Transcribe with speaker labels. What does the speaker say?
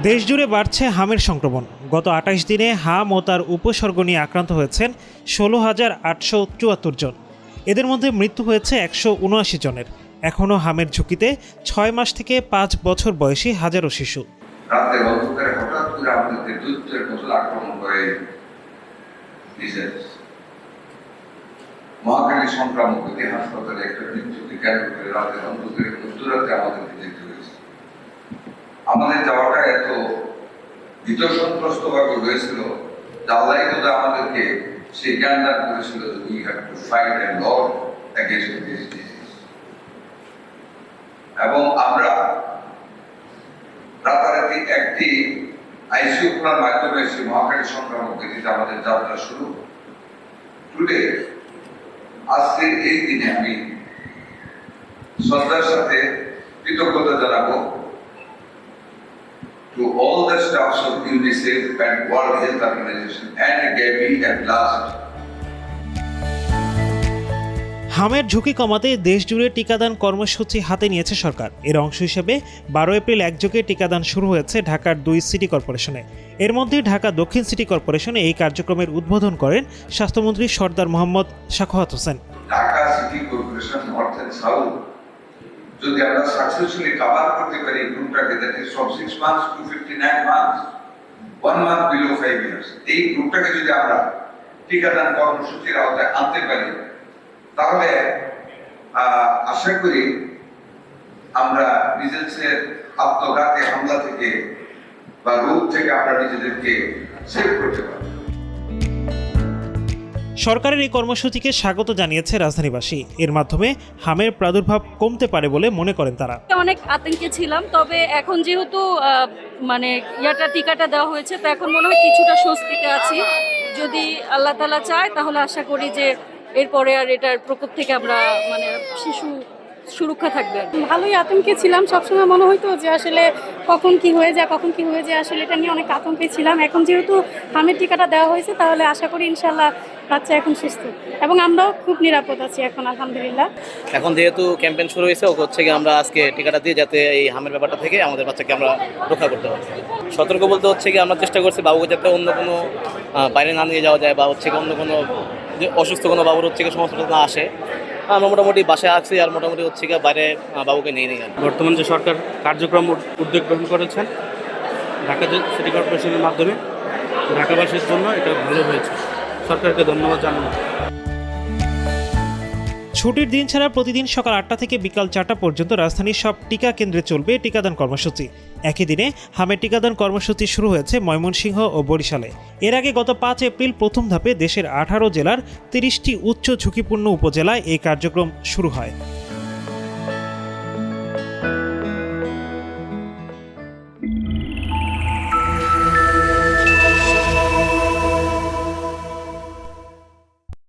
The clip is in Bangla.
Speaker 1: দেশজুড়ে বাড়ছে হামের সংক্রমণ। গত ২৮ দিনে হাম ও তার উপসর্গ নিয়ে আক্রান্ত হয়েছেন ১৬,৮৭৪ জন। এদের মধ্যে মৃত্যু হয়েছে ১৭৯ জনের। এখনও হামের ঝুঁকিতে ৬ মাস থেকে ৫ বছর বয়সী হাজারো শিশু।
Speaker 2: রাতের অন্ধকারে হঠাৎ করে আমাদেরকে দৈত্যের মতো আক্রমণ করে মহাকালী সংক্রামক ব্যাধি হাসপাতালে একটা মৃত্যুকে কেন্দ্র করে রাতের অন্ধকারে মধ্যরাতে আমাদেরকে যেতে হয়েছে। আমাদের যাওয়াটা এত ভীত সন্ত্রস্ত ভাবে হয়েছিল, আল্লাহ বোধহয় আমাদেরকে সেই জ্ঞান দান করেছিল যে we have to fight and lord against this disease. এবং আমরা রাতারাতি একটি আইসিইউ খোলার মাধ্যমে সেই মহাকালী সংক্রামক ব্যাধিতে আমাদের যাত্রা শুরু। টুডে আজকের এই দিনে আমি শ্রদ্ধার সাথে কৃতজ্ঞতা জানাবো to all the staffs of UNICEF and World Health Organization and Gavi at last.
Speaker 1: হামের ঝুঁকি কমাতে দেশজুড়ে টিকাদান কর্মসূচি হাতে নিয়েছে সরকার। এর অংশ হিসেবে ১২ এপ্রিল একযোগে টিকাদান শুরু হয়েছে ঢাকার ২ সিটি কর্পোরেশনে। এর মধ্যে ঢাকা দক্ষিণ সিটি কর্পোরেশনে এই কার্যক্রমের উদ্বোধন করেন স্বাস্থ্যমন্ত্রী Sardar Mohammad Sakhawat Hossain.
Speaker 2: Dhaka city corporation north and south যদি আমরা সাকসেসফুলি কভার করতে পারি গ্রুপটাকে, that is from 6 months to 59 months, 1 month below 5 years, এই গ্রুপটাকে যদি আমরা টিকাদান কর্মসূচির আওতায় আনতে পারি তাহলে আশা করি আমরা নিজেদের আত্মঘাতী হামলা থেকে বা রোগ থেকে আমরা নিজেদেরকে সেভ করতে পারি।
Speaker 1: সরকারের এই কর্মসূচিকে স্বাগত জানিয়েছে রাজধানীবাসী। এর মাধ্যমে হামের প্রাদুর্ভাব কমতে পারে বলে মনে করেন তারা।
Speaker 3: অনেক আতঙ্কে ছিলাম, তবে এখন যেহেতু টিকাটা দেওয়া হয়েছে, তো এখন মনে হয় কিছুটা স্বস্তিতে আছি। যদি আল্লাহ তাআলা চায় তাহলে আশা করি যে এরপরে আর এটার প্রকোপ থেকে আমরা শিশু সুরক্ষা থাকবে।
Speaker 4: ভালোই আতঙ্কে ছিলাম, সবসময় মনে হইতো যে আসলে কখন কি হয়ে যায় আসলে এটা নিয়ে অনেক আতঙ্কে ছিলাম। এখন যেহেতু হামের টিকাটা দেওয়া হয়েছে তাহলে আশা করি ইনশাল্লাহ বাচ্চা এখন সুস্থ এবং আমরাও খুব নিরাপদ আছি এখন, আলহামদুলিল্লাহ।
Speaker 5: এখন যেহেতু ক্যাম্পেইন শুরু হয়েছে, হচ্ছে কি আমরা আজকে টিকাটা দিয়ে যাতে এই হামের ব্যাপারটা থেকে আমাদের বাচ্চাকে আমরা রক্ষা করতে পারি। সতর্ক বলতে হচ্ছে কি আমরা চেষ্টা করছি বাবুকে যাতে অন্য কোনো বাইরে না নিয়ে যাওয়া যায়, বা হচ্ছে কি অন্য কোনো যে অসুস্থ কোনো বাবুর হচ্ছে কি সমস্যা না আসে। আমরা মোটামুটি বাসায় আসছি, আর মোটামুটি হচ্ছে কি বাইরে বাবুকে নিয়ে নিয়ে গেল।
Speaker 6: বর্তমান যে সরকার কার্যক্রম উদ্যোগ গ্রহণ করেছেন ঢাকা সিটি কর্পোরেশনের মাধ্যমে, ঢাকাবাসীর জন্য এটা ভালো হয়েছে। সরকারকে ধন্যবাদ জানানো।
Speaker 1: ছুটির দিন ছাড়া প্রতিদিন সকাল ৮টা থেকে বিকাল ৪টা পর্যন্ত রাজধানীর সব টিকা কেন্দ্রে চলবে টিকাদান কর্মসূচি। একই দিনে হামের টিকাদান কর্মসূচি শুরু হয়েছে ময়মনসিংহ ও বরিশালে। এর আগে গত ৫ এপ্রিল প্রথম ধাপে দেশের ১৮ জেলার ৩০টি উচ্চ ঝুঁকিপূর্ণ উপজেলায় এই কার্যক্রম শুরু হয়।